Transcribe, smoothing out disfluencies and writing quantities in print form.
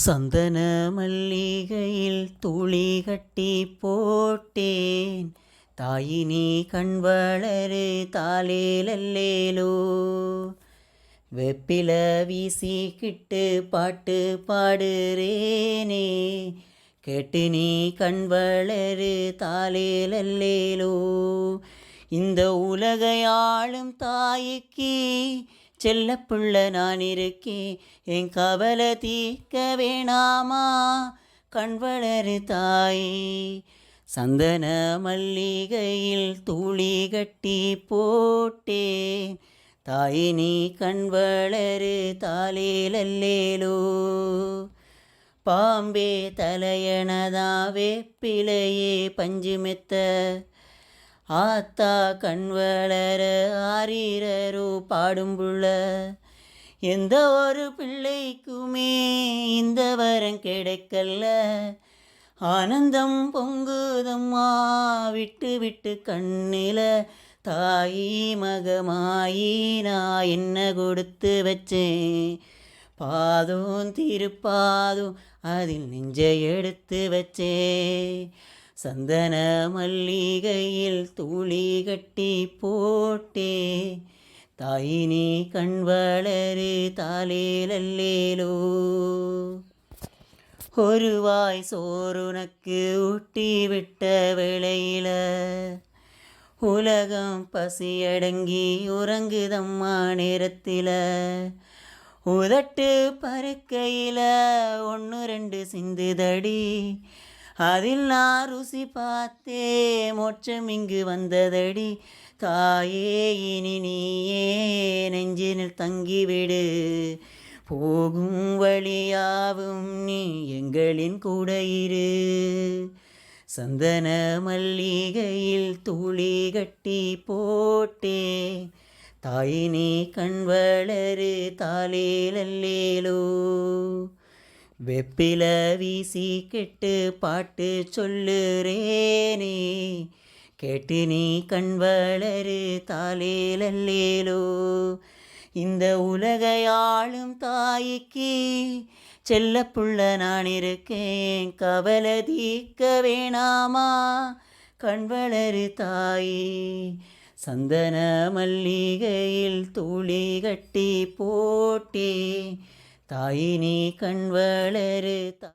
சந்தன மல்லிகையில் துளி கட்டி போட்டேன். தாயினி கண் வளரு தாலேலல்லேலோ. வெப்பில வீசிக்கிட்டு பாட்டு பாடுறேனே, கேட்டு நீ கண் வளரு தாலேலல்லேலோ. இந்த உலகை ஆளும் தாய்க்கு செல்லப்புள்ள நான் இருக்கேன். என் கவலை தீர்க்க வேணாமா கண் வளரு தாயே. சந்தன மல்லிகையில் துளி கட்டி போட்டேன். தாயே நீ கண் வளரு தாலேலல்லேலோ. பாம்பே தலையணதா வேப்பிலையே பஞ்சு மெத்த, ஆத்தா கண் வளர ஆரீரரோ பாடும்புள்ள. எந்த ஒரு பிள்ளைக்குமே இந்த வரம் கிடைக்கல. ஆனந்தம் பொங்குதம்மா விட்டு விட்டு கண்ணில. தாயி மகமாயி நான் என்ன கொடுத்து வச்சேன். பாதும் திருப்பாதும் அதில் நெஞ்சை எடுத்து வச்சேன். சந்தன மல்லிகையில் துளி கட்டி போட்டேன். தாயினி கண் வளரு தாலேலல்லேலோ. ஒரு வாய் சோறுனக்கு ஊட்டி விட்ட வேளையில உலகம் பசியடங்கி உறங்குதம்மா நேரத்தில். உதட்டு பருக்கையில் 1 2 சிந்துதடி. அதில் நான் ருசி பார்த்தே மோட்சம் இங்கு வந்ததடி. தாயே இனி நீயே நெஞ்சினில் தங்கிவிடு. போகும் வழியாவும் நீ எங்களின் கூட இரு. சந்தன மல்லிகையில் துளி கட்டி போட்டேன். தாயினி கண் வளரு தாலேலல்லேலோ. வெப்பில வீசி கெட்டு பாட்டு சொல்லுறேனே, கேட்டு நீ கண் வளரு தாலேலல்லேலோ. இந்த உலகை ஆளும் தாய்க்கு செல்லப்புள்ள நான் இருக்கேன். கவலை தீர்க்க வேணாமா கண் வளரு தாயே. சந்தன மல்லிகையில் துளி கட்டி போட்டேன். தாயினி கண் வளரு